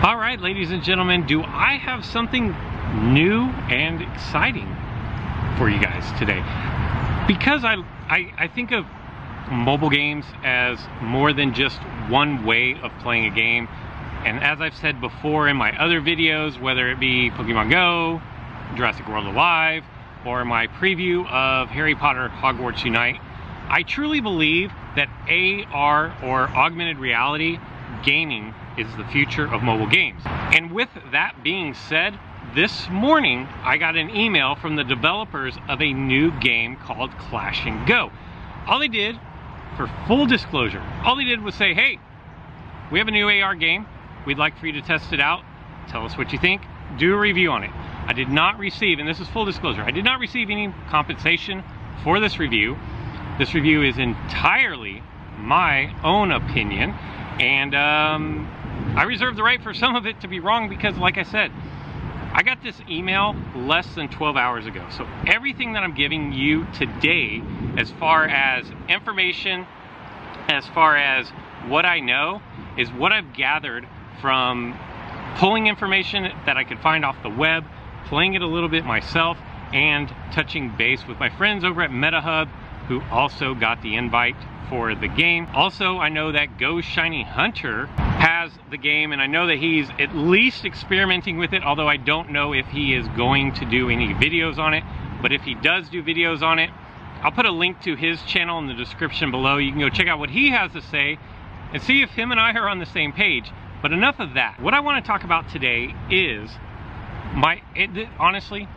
All right, ladies and gentlemen, do I have something new and exciting for you guys today? Because I think of mobile games as more than just one way of playing a game. And as I've said before in my other videos, whether it be Pokemon Go, Jurassic World Alive, or my preview of Harry Potter Hogwarts Unite, I truly believe that AR or augmented reality gaming is the future of mobile games. And with that being said, this morning I got an email from the developers of a new game called Clash and Go. All they did, for full disclosure, all they did was say, hey, we have a new AR game. We'd like for you to test it out. Tell us what you think. Do a review on it. I did not receive, and this is full disclosure, I did not receive any compensation for this review. This review is entirely my own opinion, and I reserve the right for some of it to be wrong because, like I said, I got this email less than 12 hours ago. So everything that I'm giving you today, as far as information, as far as what I know, is what I've gathered from pulling information that I could find off the web, playing it a little bit myself, and touching base with my friends over at MetaHub who also got the invite for the game. Also, I know that Go Shiny Hunter has the game, and I know that he's at least experimenting with it, although I don't know if he is going to do any videos on it. But if he does do videos on it, I'll put a link to his channel in the description below. You can go check out what he has to say and see if him and I are on the same page. But enough of that. What I want to talk about today is honestly,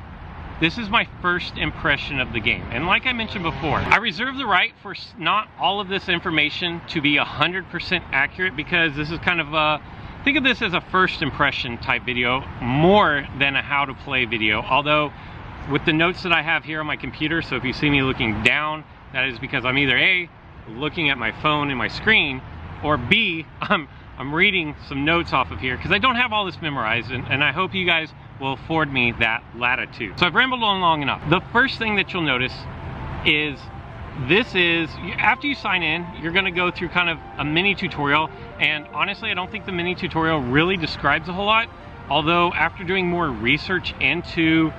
this is my first impression of the game. And like I mentioned before, I reserve the right for not all of this information to be 100% accurate, because this is kind of a, think of this as a first impression type video more than a how to play video. Although with the notes that I have here on my computer, so if you see me looking down, that is because I'm either A, looking at my phone and my screen, or B, I'm reading some notes off of here because I don't have all this memorized, and I hope you guys will afford me that latitude. So I've rambled on long enough. The first thing that you'll notice is this is, after you sign in, you're gonna go through kind of a mini tutorial, and honestly, I don't think the mini tutorial really describes a whole lot, although after doing more research into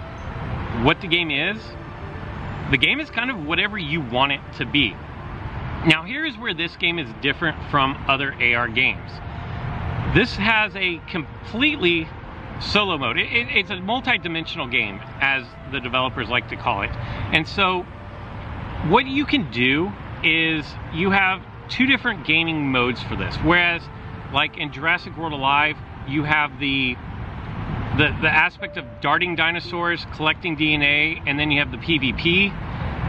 what the game is kind of whatever you want it to be. Now here's where this game is different from other AR games. This has a completely solo mode. It's a multi-dimensional game, as the developers like to call it. And so what you can do is you have two different gaming modes for this. Whereas like in Jurassic World Alive, you have the aspect of darting dinosaurs, collecting DNA, and then you have the PvP.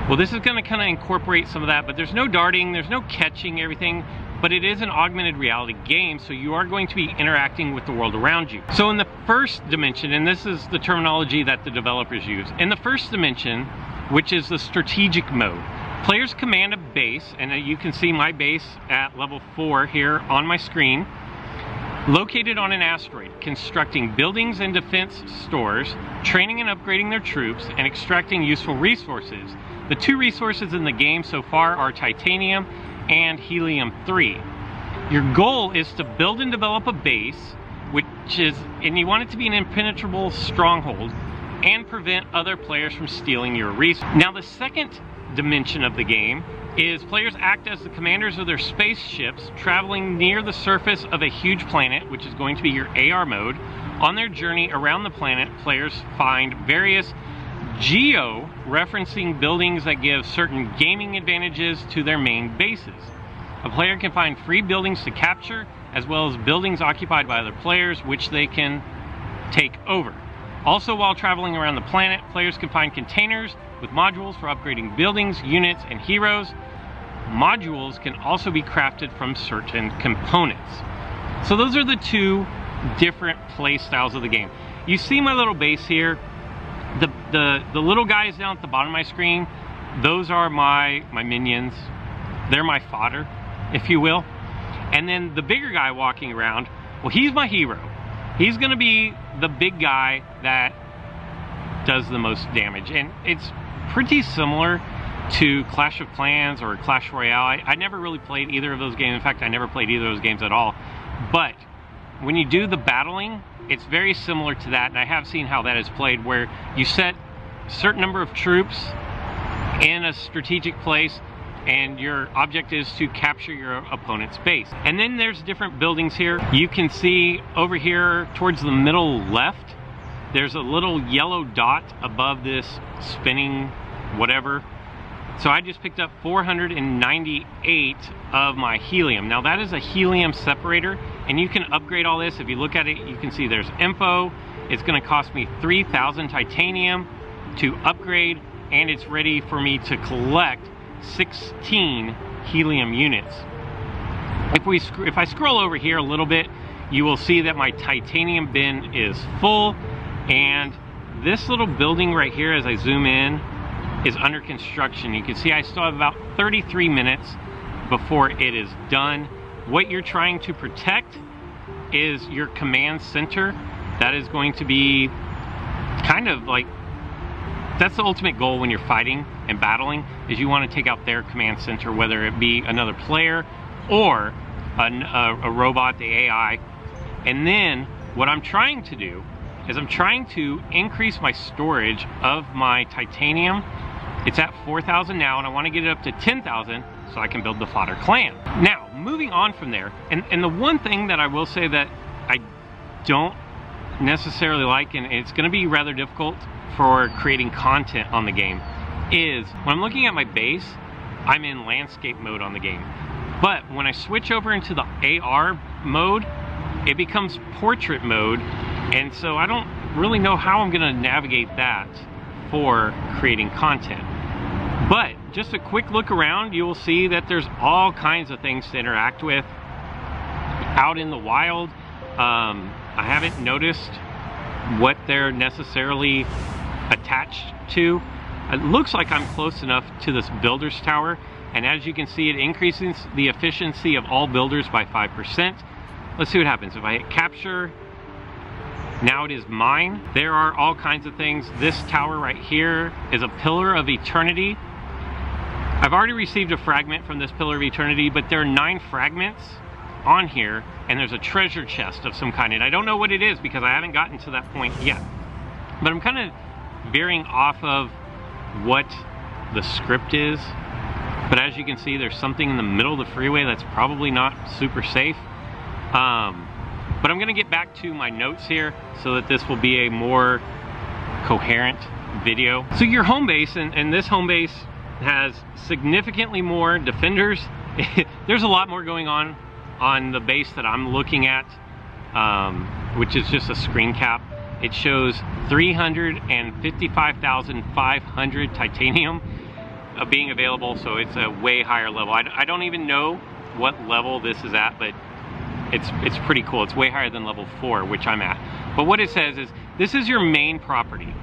Well, this is going to kind of incorporate some of that, but there's no darting, there's no catching everything, but it is an augmented reality game, so you are going to be interacting with the world around you. So in the first dimension, and this is the terminology that the developers use, in the first dimension, which is the strategic mode, players command a base, and you can see my base at level 4 here on my screen, located on an asteroid, constructing buildings and defense stores, training and upgrading their troops, and extracting useful resources. The two resources in the game so far are titanium and helium-3. Your goal is to build and develop a base, and you want it to be an impenetrable stronghold, and prevent other players from stealing your resources. Now the second dimension of the game is players act as the commanders of their spaceships, traveling near the surface of a huge planet, which is going to be your AR mode. On their journey around the planet, players find various geo-referencing buildings that give certain gaming advantages to their main bases. A player can find free buildings to capture, as well as buildings occupied by other players, which they can take over. Also, while traveling around the planet, players can find containers with modules for upgrading buildings, units, and heroes. Modules can also be crafted from certain components. So those are the two different play styles of the game. You see my little base here. The little guys down at the bottom of my screen, those are my minions. They're my fodder, if you will. And then the bigger guy walking around, well, he's my hero. He's gonna be the big guy that does the most damage. And it's pretty similar to Clash of Clans or Clash Royale. I never really played either of those games. In fact, I never played either of those games at all. But when you do the battling, it's very similar to that, and I have seen how that is played, where you set a certain number of troops in a strategic place, and your object is to capture your opponent's base. And then there's different buildings here. You can see over here towards the middle left, there's a little yellow dot above this spinning whatever. So I just picked up 498 of my helium. Now that is a helium separator, and you can upgrade all this. If you look at it, you can see there's info. It's gonna cost me 3,000 titanium to upgrade, and it's ready for me to collect 16 helium units. If I scroll over here a little bit, you will see that my titanium bin is full, and this little building right here, as I zoom in, is under construction. You can see I still have about 33 minutes before it is done. What you're trying to protect is your command center. That is going to be kind of like, that's the ultimate goal when you're fighting and battling, is you want to take out their command center, whether it be another player or a robot, the AI. And then what I'm trying to do is I'm trying to increase my storage of my titanium. It's at 4,000 now, and I want to get it up to 10,000 so I can build the Fodder clan. Now, moving on from there, and the one thing that I will say that I don't necessarily like, and it's going to be rather difficult for creating content on the game, is when I'm looking at my base, I'm in landscape mode on the game. But when I switch over into the AR mode, it becomes portrait mode, and so I don't really know how I'm going to navigate that for creating content. But just a quick look around, you will see that there's all kinds of things to interact with out in the wild. I haven't noticed what they're necessarily attached to. It looks like I'm close enough to this builder's tower, and as you can see, it increases the efficiency of all builders by 5%. Let's see what happens. If I hit capture, now it is mine. There are all kinds of things. This tower right here is a pillar of eternity. I've already received a fragment from this pillar of eternity, but there are 9 fragments on here, and there's a treasure chest of some kind, and I don't know what it is because I haven't gotten to that point yet. But I'm kind of veering off of what the script is. But as you can see, there's something in the middle of the freeway that's probably not super safe. But I'm gonna get back to my notes here so that this will be a more coherent video. So your home base, and this home base has significantly more defenders. There's a lot more going on the base that I'm looking at, which is just a screen cap. It shows 355,500 titanium being available, so it's a way higher level. I don't even know what level this is at, but it's pretty cool. It's way higher than level 4, which I'm at. But what it says is, this is your main property.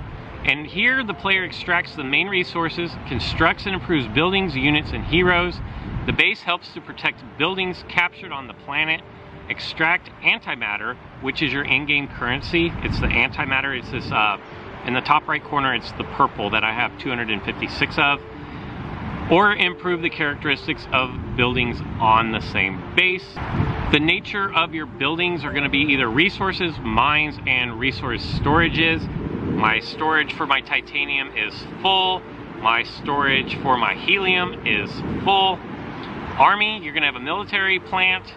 And here the player extracts the main resources, constructs and improves buildings, units, and heroes. The base helps to protect buildings captured on the planet. Extract antimatter, which is your in-game currency. It's the antimatter. It's this, in the top right corner, it's the purple that I have 256 of. Or improve the characteristics of buildings on the same base. The nature of your buildings are going to be either resources, mines, and resource storages. My storage for my titanium is full. My storage for my helium is full. Army, you're going to have a military plant.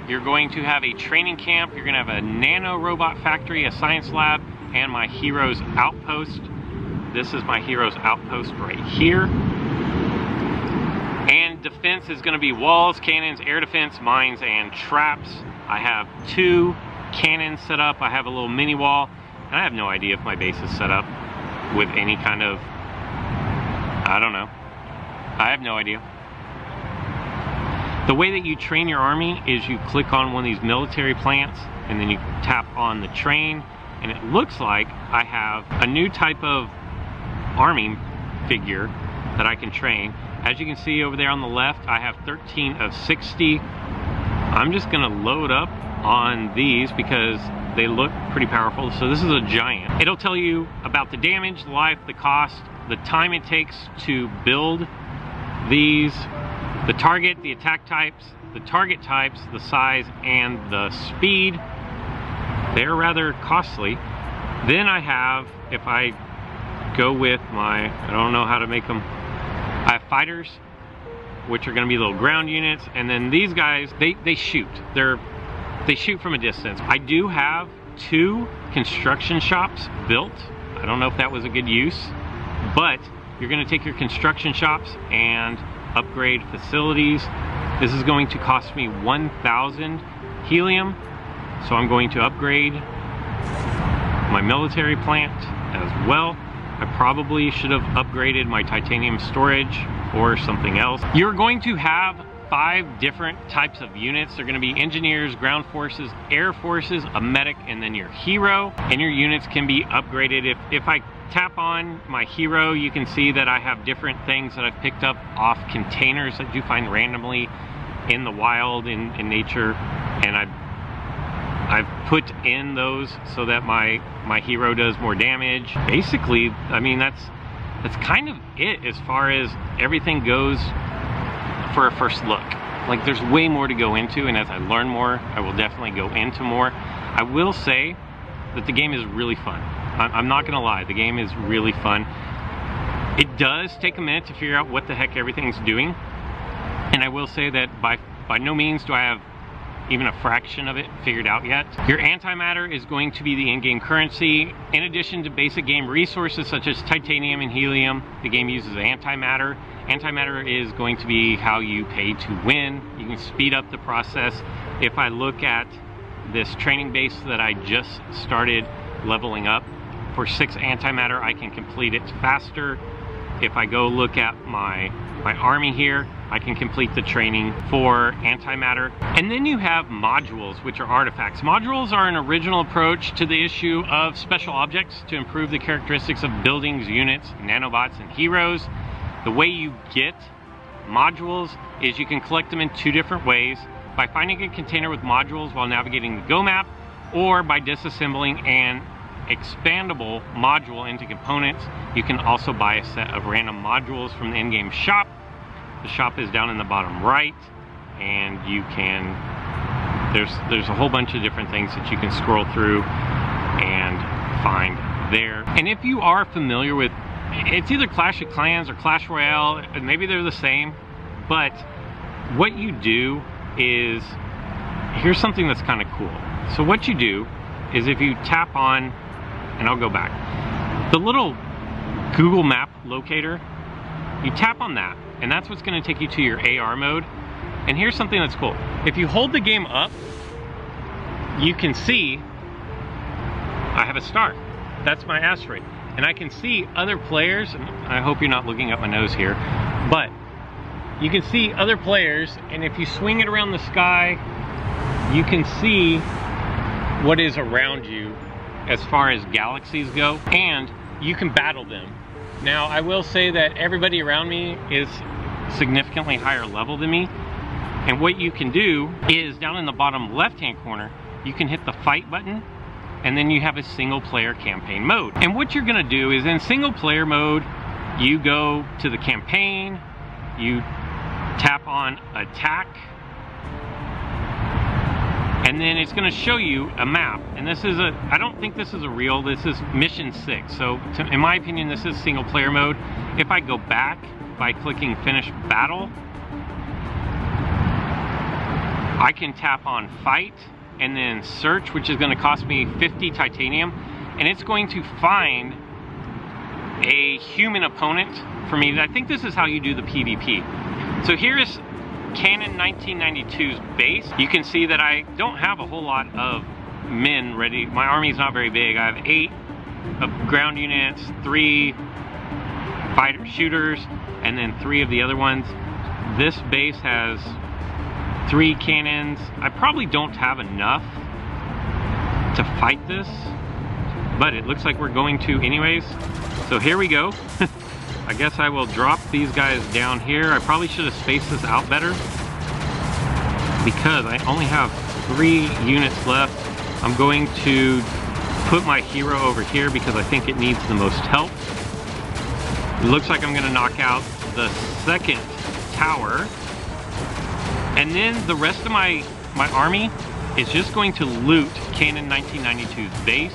You're going to have a training camp. You're going to have a nano robot factory, a science lab, and my hero's outpost. This is my hero's outpost right here. And defense is going to be walls, cannons, air defense, mines, and traps. I have 2 cannons set up. I have a little mini wall. And I have no idea if my base is set up with any kind of, I don't know. I have no idea. The way that you train your army is you click on one of these military plants, and then you tap on the train, and it looks like I have a new type of army figure that I can train. As you can see over there on the left, I have 13 of 60. I'm just gonna load up on these because they look pretty powerful. So this is a giant. It'll tell you about the damage, the life, the cost, the time it takes to build these, the target, the attack types, the target types, the size, and the speed. They're rather costly. Then I have, if I go with my, I don't know how to make them, I have fighters, which are going to be little ground units, and then these guys, they shoot. They shoot from a distance. I do have 2 construction shops built. I don't know if that was a good use, but you're going to take your construction shops and upgrade facilities. This is going to cost me 1,000 helium, so I'm going to upgrade my military plant as well. I probably should have upgraded my titanium storage or something else. You're going to have 5 different types of units. They're going to be engineers, ground forces, air forces, a medic, and then your hero. And your units can be upgraded. If I tap on my hero, you can see that I have different things that I've picked up off containers that you find randomly in the wild, in nature, and I've put in those so that my hero does more damage. Basically, I mean, that's kind of it as far as everything goes for a first look. Like, there's way more to go into, and as I learn more, I will definitely go into more. I will say that the game is really fun. I'm not gonna lie, the game is really fun. It does take a minute to figure out what the heck everything's doing, and I will say that by no means do I have even a fraction of it figured out yet. Your antimatter is going to be the in-game currency. In addition to basic game resources such as titanium and helium, the game uses antimatter. Antimatter is going to be how you pay to win. You can speed up the process. If I look at this training base that I just started leveling up, for 6 antimatter I can complete it faster. If I go look at my army here, I can complete the training for antimatter. And then you have modules, which are artifacts. Modules are an original approach to the issue of special objects to improve the characteristics of buildings, units, nanobots, and heroes. The way you get modules is you can collect them in 2 different ways: by finding a container with modules while navigating the Go map, or by disassembling an expandable module into components. You can also buy a set of random modules from the in-game shop. The shop is down in the bottom right, and you can, there's a whole bunch of different things that you can scroll through and find there. And if you are familiar with, it's either Clash of Clans or Clash Royale, maybe they're the same, but what you do is, here's something that's kind of cool. So what you do is, if you tap on, and I'll go back, the little Google Map locator, you tap on that, and that's what's going to take you to your AR mode. And here's something that's cool. If you hold the game up, you can see I have a star. That's my asteroid. And I can see other players, and I hope you're not looking up my nose here, but you can see other players, and if you swing it around the sky, you can see what is around you as far as galaxies go, and you can battle them. Now, I will say that everybody around me is significantly higher level than me, and what you can do is, down in the bottom left-hand corner, you can hit the fight button, and then you have a single player campaign mode. And what you're gonna do is, in single player mode, you go to the campaign, you tap on attack, and then it's going to show you a map. And this is I don't think this is a real, this is mission 6. So in my opinion, this is single player mode. If I go back by clicking finish battle, I can tap on fight and then search, which is going to cost me 50 titanium. And it's going to find a human opponent for me. I think this is how you do the PvP. So here's Canon 1992's base. You can see that I don't have a whole lot of men ready. My army's not very big. I have 8 of ground units, 3 fighter shooters, and then 3 of the other ones. This base has 3 cannons. I probably don't have enough to fight this, but it looks like we're going to anyways. So here we go. I guess I will drop these guys down here. I probably should have spaced this out better because I only have 3 units left. I'm going to put my hero over here because I think it needs the most help. It looks like I'm going to knock out the 2nd tower. And then the rest of my army is just going to loot Canon 1992's base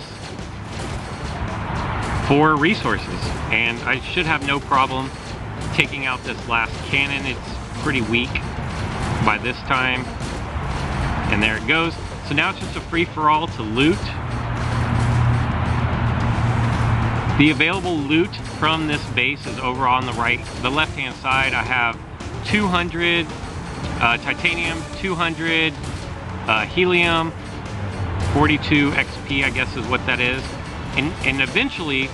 for resources. And I should have no problem taking out this last cannon. It's pretty weak by this time. And there it goes. So now it's just a free-for-all to loot. The available loot from this base is over on the right, the left-hand side. I have 200 titanium, 200 helium, 42 XP, I guess is what that is. And eventually,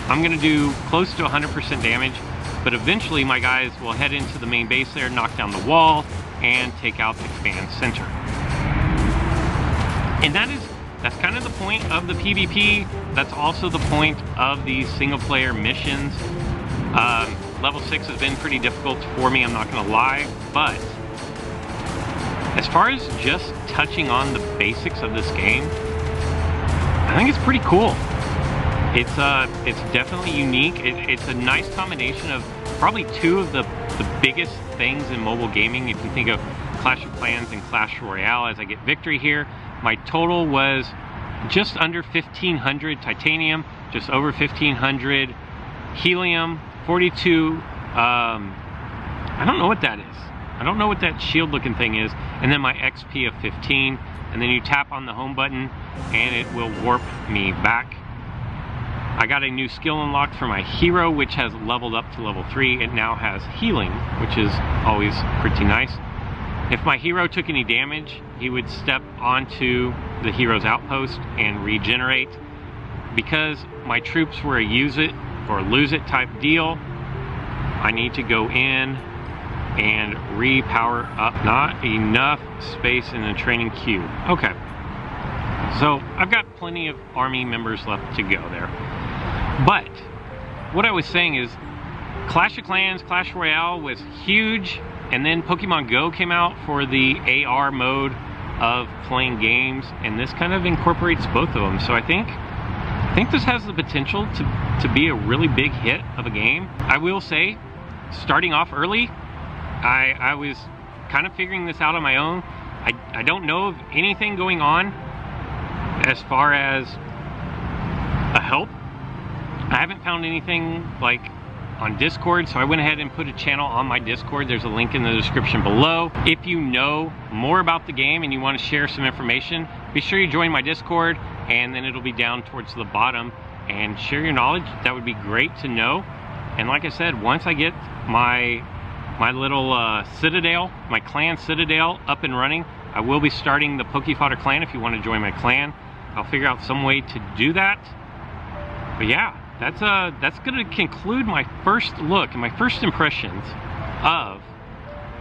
I'm gonna do close to 100% damage, but eventually my guys will head into the main base there, knock down the wall, and take out the command center. And that's kind of the point of the PvP. That's also the point of these single player missions. Level 6 has been pretty difficult for me, I'm not gonna lie, but as far as just touching on the basics of this game, I think it's pretty cool. It's definitely unique. It's a nice combination of probably two of the biggest things in mobile gaming. If you think of Clash of Clans and Clash Royale, as I get victory here, my total was just under 1,500 titanium, just over 1,500 helium, 42, I don't know what that is. I don't know what that shield looking thing is. And then my XP of 15. And then you tap on the home button and it will warp me back. I got a new skill unlocked for my hero, which has leveled up to level 3. It now has healing, which is always pretty nice. If my hero took any damage, he would step onto the hero's outpost and regenerate. Because my troops were a use it or lose it type deal, I need to go in and repower up. Not enough space in the training queue. Okay. So I've got plenty of army members left to go there. But what I was saying is Clash of Clans, Clash Royale was huge, and then Pokemon Go came out for the AR mode of playing games, and this kind of incorporates both of them. So I think this has the potential to be a really big hit of a game. I will say, starting off early, I was kind of figuring this out on my own. I don't know of anything going on as far as a help. I haven't found anything like on Discord, so I went ahead and put a channel on my Discord. There's a link in the description below. If you know more about the game and you want to share some information, be sure you join my Discord, and then it'll be down towards the bottom, and share your knowledge. That would be great to know. And like I said, once I get my little citadel, my clan citadel up and running, I will be starting the Fodder clan. If you want to join my clan, I'll figure out some way to do that. But yeah, that's gonna conclude my first look and my first impressions of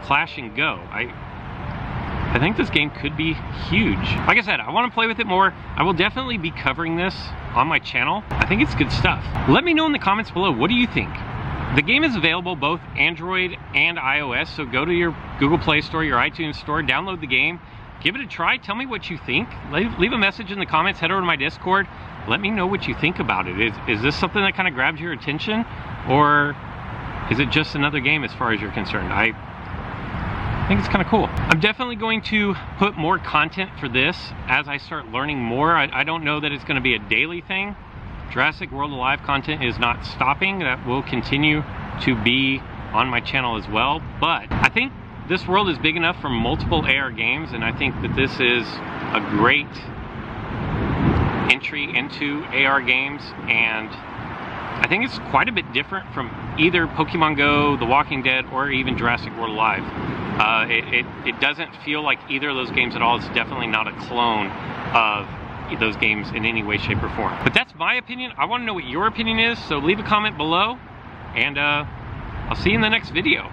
Clash and Go. I think this game could be huge. Like I said, I want to play with it more. I will definitely be covering this on my channel. I think it's good stuff. Let me know in the comments below, what do you think? The game is available both Android and iOS, so go to your Google Play Store, your iTunes Store, download the game, give it a try, tell me what you think. Leave a message in the comments, head over to my Discord, let me know what you think about it. Is this something that kind of grabs your attention, or is it just another game as far as you're concerned? I think it's kind of cool. I'm definitely going to put more content for this as I start learning more. I don't know that it's going to be a daily thing. Jurassic World Alive content is not stopping. That will continue to be on my channel as well. But I think this world is big enough for multiple AR games, and I think that this is a great entry into AR games, and I think it's quite a bit different from either Pokemon Go, The Walking Dead, or even Jurassic World Alive. It doesn't feel like either of those games at all. It's definitely not a clone of those games in any way, shape, or form. But that's my opinion. I want to know what your opinion is, so leave a comment below, and I'll see you in the next video.